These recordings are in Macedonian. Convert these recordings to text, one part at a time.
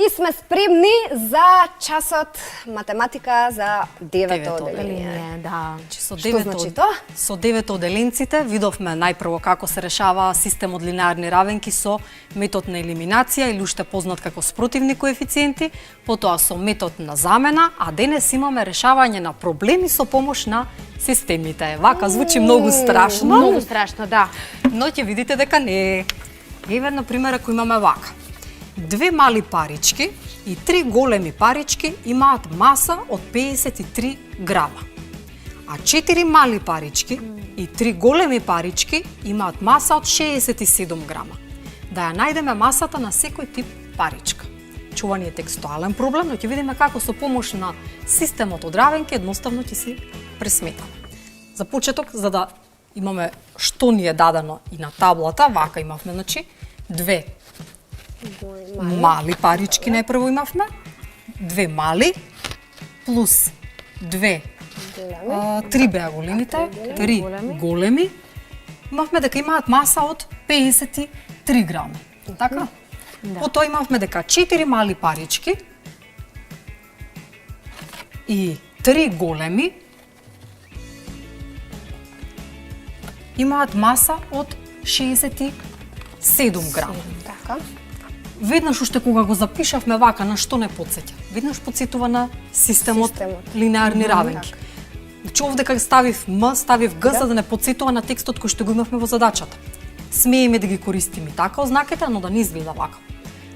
И сме спремни за часот математика за девето оделение. Да. Што значи тоа? Со девето оделенците видовме најпрво како се решава систем од линеарни равенки со метод на елиминација или уште познат како спротивни коефициенти, потоа со метод на замена, а денес имаме решавање на проблеми со помош на системите. Вака звучи многу страшно. Многу страшно, да. Но ќе видите дека не е. Еве, на пример, ако имаме вака. 2 мали парички и 3 големи парички имаат маса од 53 грама. А 4 мали парички и 3 големи парички имаат маса од 67 грама. Да ја најдеме масата на секој тип паричка. Ова не е текстуален проблем, но ќе видиме како со помош на системот од равенки едноставно ќе си пресметаме. За почеток, за да имаме што ни е дадено и на таблата, вака имавме, значи, 2 мали парички најпрво имавме, 2 мали, плюс 2, 3 беа големите, 3 големи, имавме дека имаат маса од 53 грама. Така? Да. Потоа имавме дека 4 мали парички и 3 големи имаат маса од 67 грама. Така. Веднаш уште кога го запишавме вака, на што не потсеќа? Веднаш потсетува на системот линеарни равенки. Значи овде кога ставив М, ставив Г, за да не потсетува на текстот кој што го имавме во задачата. Смееме да ги користиме така ознаките, но да не изгледа вака.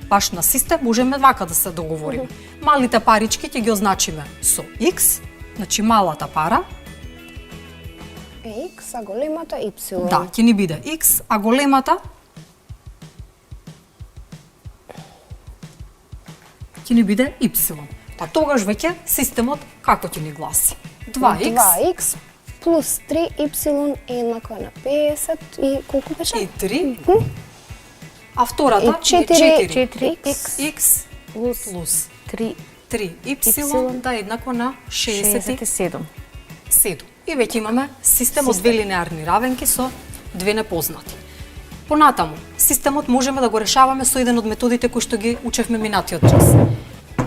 Баш на систем можеме вака да се договориме. Малите парички ќе ги означиме со X, значи малата пара. X, а големата Y. Да, ќе ни биде X, а големата ќе ни биде Y. Па тогаш веќе системот како ќе ни гласи? 2x 2x плюс 3y е еднакво на 50 и колку беше? И 3. А втората И е 4x плюс 3y да е еднакво на 67. И веќе имаме систем од две линеарни равенки со две непознати. Понатаму, системот можеме да го решаваме со еден од методите кои што ги учевме минатиот час.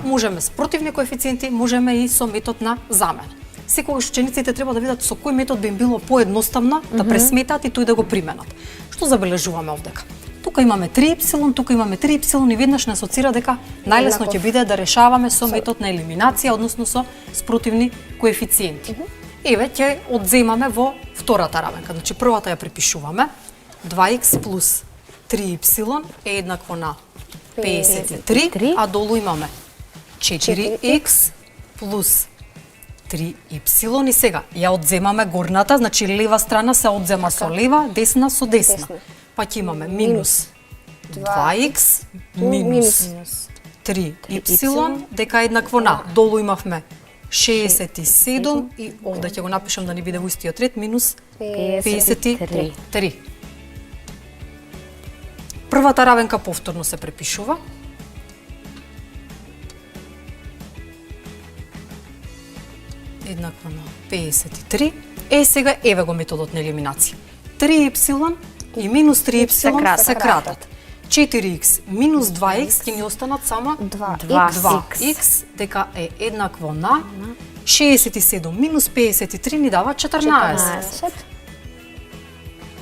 Можеме с противни коефициенти, можеме и со метод на замена. Секогаш учениците треба да видат со кој метод би им било поедноставно да пресметат и тој да го применат. Што забележуваме овдека? Тука имаме 3y, тука имаме 3y и веднаш не асоцира дека најлесно ќе биде да решаваме со метод на елиминација, односно со спротивни коефициенти. Еве ќе одземаме во втората равенка. Значи првата ја препишуваме. 2x плюс 3y е еднакво на 53, а долу имаме 4x плюс 3y и сега ја одземаме горната, значи лева страна се одзема со лева, десна со десна. Па ќе имаме минус 2x минус 3y дека е еднакво на, долу имавме 67 и овде ќе го напишам да не биде во истиот ред, минус 53. Првата равенка повторно се препишува. Еднакво на 53. Сега еве го методот на елиминација. 3y и минус 3y се кратат. 4x минус 2x ќе ни останат само 2x дека е еднакво на 67 минус 53 ни дава 14.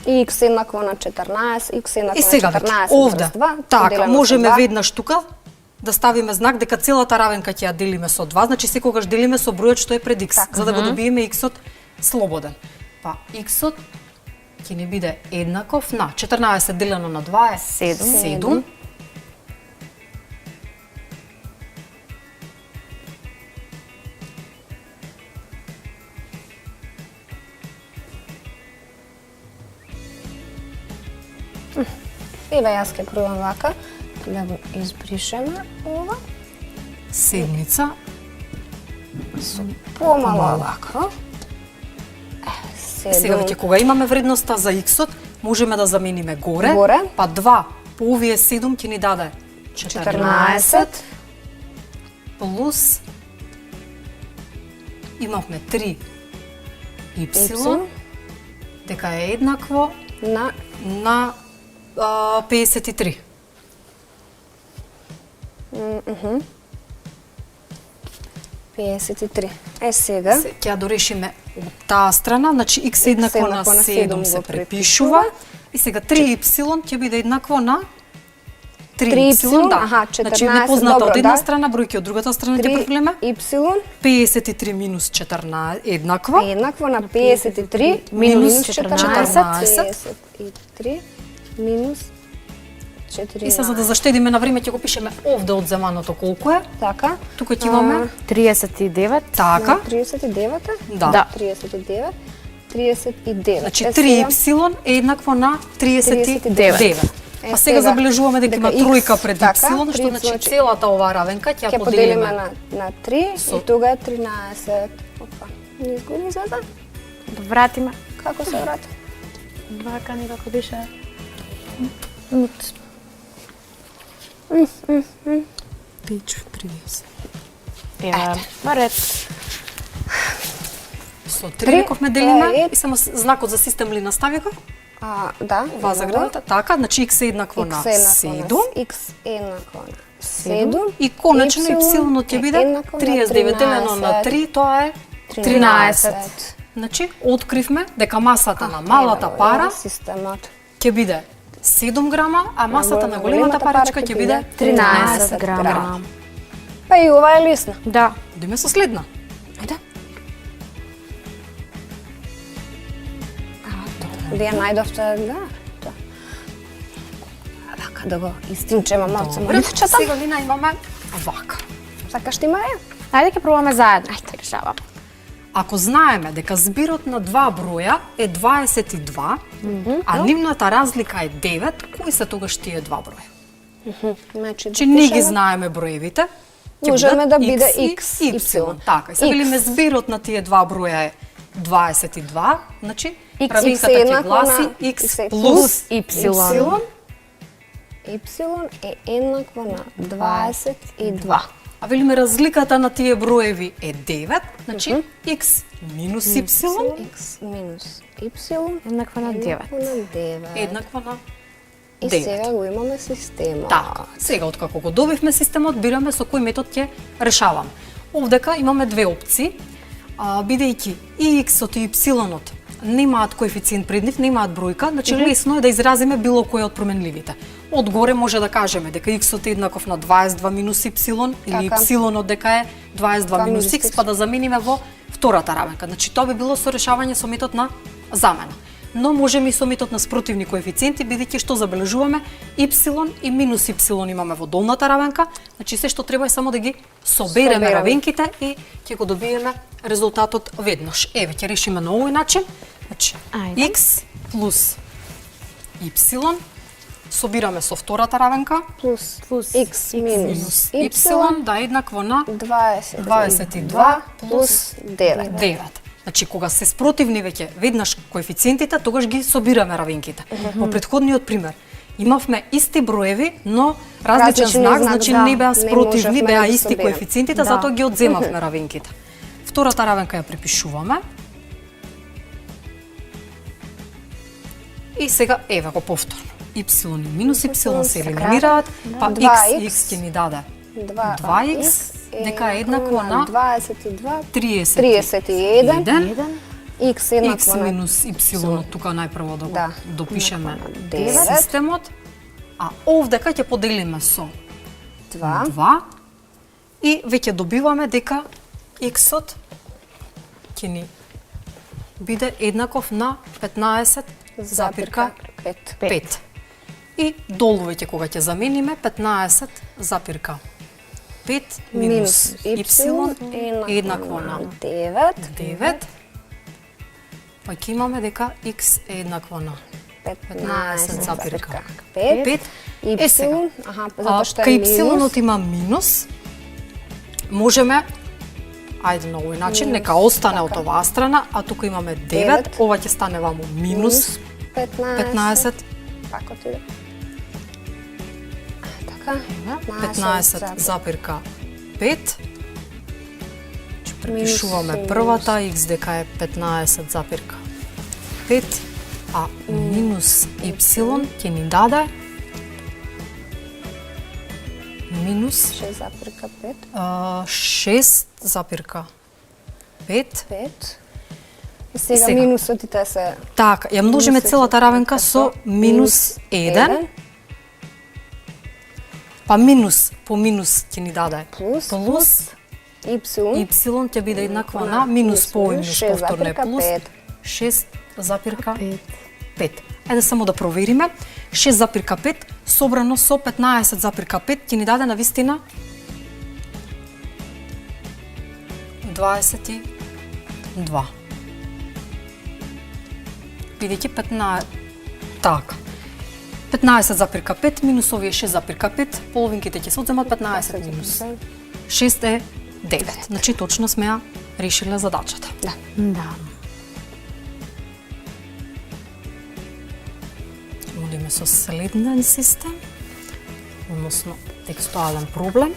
X еднакво на 14, x еднакво И сега на 14 овде, плюс 2, така, можеме веднаш тука да ставиме знак дека целата равенка ќе ја делиме со 2, значи секогаш делиме со бројот што е пред x, за да го добиеме x-от слободен. Па x-от ќе ни биде еднаков на 14 делено на 2 е 7. Еве јас ќе пробам вака да го избришеме ова. Седмица Со помало вака. Сега веќе кога имаме вредноста за x-от, можеме да замениме горе. Па 2 по овие 7 ќе ни даде 14 плюс имавме 3 y дека е еднакво на 53. Мгм. 53. Сега. Ќе ја дорешиме од таа страна, значи x е еднакво на 7 се препишува и сега 3y ќе биде еднакво на 3y, да. Аха, Значи 14, непозната добро, од една да. страна, бројки од другата страна ќе префрлиме. 3y 53 минус 14 еднакво. е еднакво на 53 Минус минус 14. 53 минус 14. И сега за да заштедиме на време ќе го пишеме овде од земаното колку е. Така. Тука ќе имаме 39. така. 39. Да. 39. 39. Значи 3y е еднакво на 39. А сега забележуваме дека има тројка пред y, што значи целата оваа равенка ќе ја поделиме на 3 и тога е 13. Опа, не изгоди зада? Вратиме. Како се врати? Вака некако беше. 30. Ева, наред. Со 3 рековме делиме и само знакот за систем ли настави го? Да. Ова заградата, така, значи x е еднакво на 7. X е еднакво на 7. И конечно y ќе биде 39 делено на 3, тоа е 13. Значи, откривме дека масата на малата пара системот ќе биде 7 грама, а масата на големата паричка ќе биде 13 грама. Па и ова е лесно. Да. Идеме со следна. Ајде. Вие најдовте, да. Вака да го истинчеме малце маличката. Сега Лина имаме вака. Сакаш ти, Марија? Ајде ќе пробаме заедно. Ајде, решавам. Ако знаеме дека збирот на два броја е 22, а нивната разлика е 9, кои се тогаш тие два броја? Значи, Не ги знаеме броевите, ќе можеме бидат да биде x и x, y. Така, и сега велиме збирот на тие два броја е 22, значи равинката ќе гласи x плюс y. Y е еднакво на 22. А велиме разликата на тие броеви е 9, значи x минус y X минус Y Еднакво на 9. еднакво на 9. еднакво на И 9. сега го имаме системот. Така, сега откако го добивме системот, бираме со кој метод ќе решаваме. Овдека имаме две опции, бидејќи и x-от и y-от немаат коефициент пред нив, немаат бројка, значи лесно е да изразиме било кој од променливите. Одгоре може да кажеме дека x-от е еднаков на 22 минус y или Така. y-от дека е 22 минус x, па да замениме во втората равенка. Значи тоа би било со решавање со метод на замена. Но можеме и со метод на спротивни коефициенти, бидејќи што забележуваме, y и минус y имаме во долната равенка, значи се што треба е само да ги собереме равенките и ќе го добиеме резултатот веднаш. Еве, ќе решиме на овој начин. Значи, Ајде. x плюс y собираме со втората равенка, Плюс Плюс X минус минус Y да е еднакво на 22 плюс 9. 9. Значи, кога се спротивни веќе веднаш коефициентите, тогаш ги собираме равенките. Во претходниот пример имавме исти броеви, но различен Различен знак, знак, значи да. не беа Не спротивни, можевме беа да ги исти собераме. коефициентите, Да. затоа ги одземавме равенките. Втората равенка ја препишуваме. И сега еве го повторно. Y и минус Y се елиминираат, па x ќе ни даде 2x, дека е еднакво на 22 31. 31. X е еднакво X на минус Y тука најпрво да го Да. допишеме 9. системот, а овдека ќе поделиме со 2. 2 и веќе добиваме дека X-от ќе ни биде еднаков на 15,5. 5. И долу веќе кога ќе замениме 15,5 минус Y е еднакво на 9. 9, па ќе имаме дека x е еднакво на 15,5. 5. Е сега, Y, аха, затоа што е кај минус. y-от има минус, можеме, ајде на овој начин, нека остане од оваа страна, а тука имаме 9, ова ќе стане ваму минус 15, Пак отиде. Така, 15,5. Препишуваме првата, x дека е 15,5 А минус y ќе ни даде минус 6,5. 6,5. 5. И сега Сега. минусотите се... Така, ја множиме целата равенка со минус 1, па минус по минус ќе ни даде Плюс. y Y. ќе биде еднакво на минус по овој минус повторно е плюс 6,5. Ајде само да провериме. 6,5 собрано со 15,5 ќе ни даде на вистина 22. Бидејќи 15... Така. 15,5 минус овие 6,5, половинките ќе се одземат 15 минус 6 е 9. Значи точно сме ја решиле задачата. Да. Да. Одиме со следен систем, односно текстуален проблем.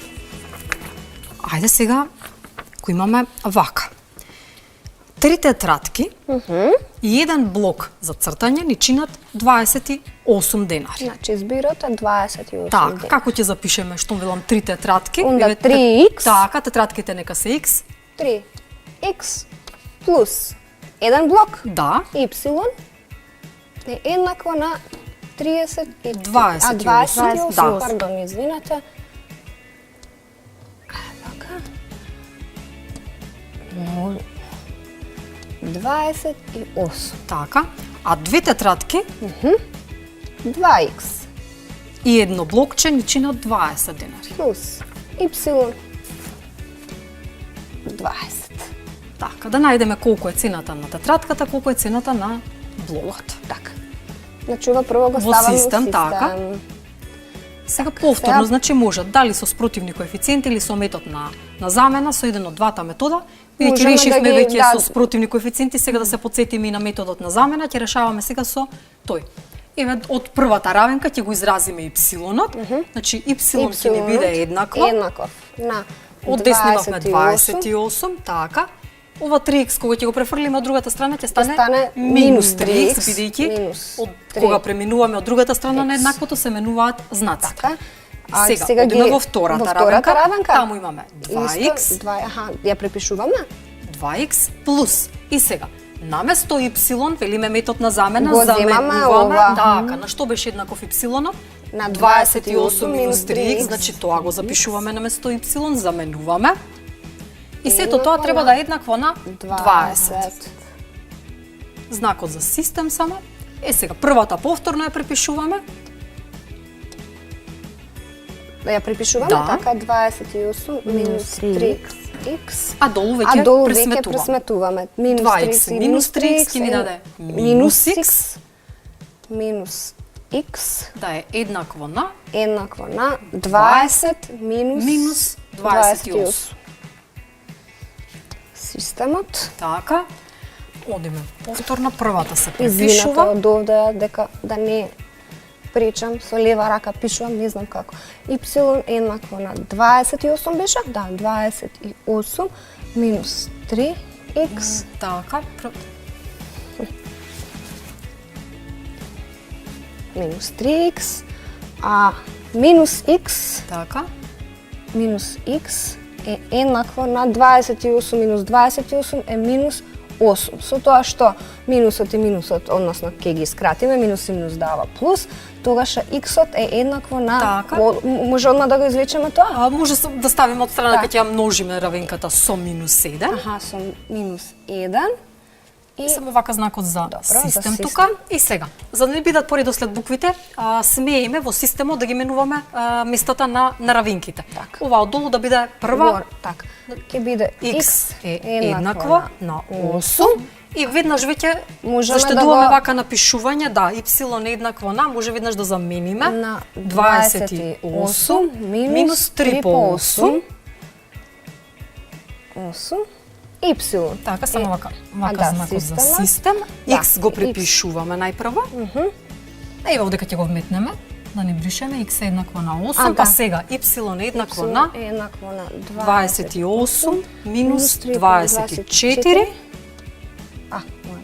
Ајде сега, кој имаме вака. 3 тетратки и еден блок за цртање ни чинат 28 денари. Значи збирот е 28 Така, денари. како ќе запишеме, што велам 3 тетратки? Онда Еве, 3x. Така, тетратките нека се x. 3x плюс еден блок Да, y е еднакво на 30 и 28, 28, да. пардон, извинете. Така. 28. така. А 2 тетратки 2x и едно блокче ни чинат 20 денари. плюс y 20. Така, да најдеме колку е цената на тетратката, колку е цената на блокот. Така. Значи ова прво го Во ставам систем, во систем. така. Сега повторно, сега- значи можат дали со спротивни коефициенти или со метод на замена, со еден од двата метода. Бидејќи Можеме решивме да ги- веќе да. со спротивни коефициенти, сега да се потсетиме и на методот на замена, ќе решаваме сега со тој. Еве од првата равенка ќе го изразиме y-от, значи y ќе ни биде еднакво. Еднаков на Од десно имавме 28, така. Ова 3x кога ќе го префрлиме од другата страна ќе стане минус 3x, бидејќи минус од 3. кога преминуваме од другата страна на еднаквото се менуваат знаците. Така. А Сега одиме ги- во втората равенка, таму имаме 2x, Исто, аха, ја препишуваме? 2x плюс. И сега, наместо y, велиме метод на замена, Го земаме заменуваме, ова. така, на што беше еднаков y-от? На 28 минус 3x, 3x, значи тоа го запишуваме наместо y, заменуваме. И сето Еднакво тоа треба на да е еднакво на 20. 20. Знакот за систем само. Сега, првата повторно ја препишуваме. Да ја препишуваме, Да. така 28 минус 3x. А долу А веќе долу веќе пресметуваме. пресметуваме. Минус 2x 3x минус 3x ќе ни е даде минус x. минус x Да е еднакво на еднакво на 20 минус, минус 28. Системот. Така. Одиме повторно, првата се Извинете препишува. од овде дека да не причам со лева рака пишувам, не знам како. Y еднакво на 28 беше? Да, 28 минус 3x Така, минус 3x, а минус x така. е еднакво на 28 минус 28 е минус 8. Со тоа што минусот и минусот, односно ќе ги скратиме, минус и минус дава плюс, тогаш x-от е еднакво на... Така. Може одма да го извлечеме тоа? А може да ставиме од страна Да. дека ќе ја множиме равенката со минус 7. Аха, со минус 1 и Само вака знакот за Добро, за систем систем. тука. И сега, за да не бидат поредослед буквите, смееме во системот да ги менуваме местата на равинките. Така. Ова оддолу да биде прва, така. Ќе биде x е еднакво на 8. И веднаш веќе Можеме заштедуваме да го- вака напишување, да, y е еднакво на, може веднаш да замениме на 28 минус 3 по 8. 8 y. Така, само вака да, знакот за системот. систем. Да, X го X. препишуваме најпрво. Ева овде ќе го вметнеме, да не бришеме, x е еднакво на 8, А, па да. сега y е еднакво на е еднакво на 28 минус 24.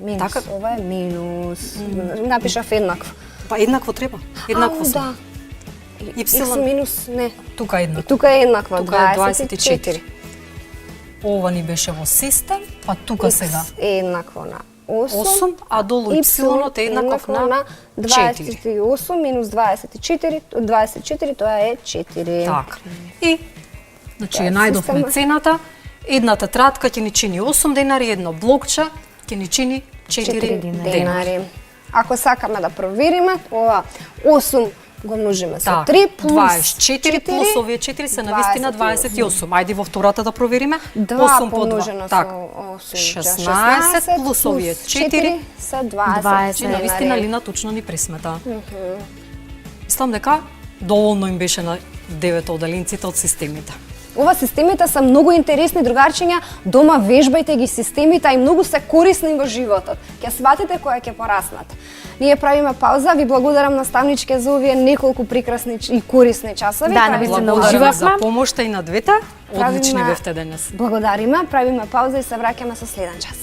минус. Така? Ова е минус. Напишав еднакво. Па еднакво треба. Еднакво Ау, се. да. Ипсилон. X минус, не. Тука е И еднакво. тука е еднаква, Тука е 24. Ова ни беше во систем, па тука сега X е еднакво на 8, 8, а долу ипсилонот е еднаков на 4. 28 минус 24, тоа е 4. Така. И, значи, Тоа е ја најдовме система. цената. Едната тратка ќе ни чини 8 денари, едно блокче ќе ни чини 4 денари. Ако сакаме да провериме, ова 8 го множиме со Така, 3 плюс 24 плюс овие 4 се навистина 28. Ајде во втората да провериме. 2 8 по 2. помножено Така. со 16 плюс овие 4 се 20 Значи, навистина Лина точно ни пресмета. Мислам дека доволно им беше на 9 одалинците од системите. Ова системите се многу интересни, другарчиња. Дома вежбајте ги системите, а и многу се корисни во животот. Ќе сватите кога ќе пораснат. Ние правиме пауза. Ви благодарам наставничке за овие неколку прекрасни и корисни часови. Да, Правиме- навистина Благодарам уживавме. за помошта и на двете. Одлични Правиме- бевте денес. Благодариме. Правиме пауза и се враќаме со следен час.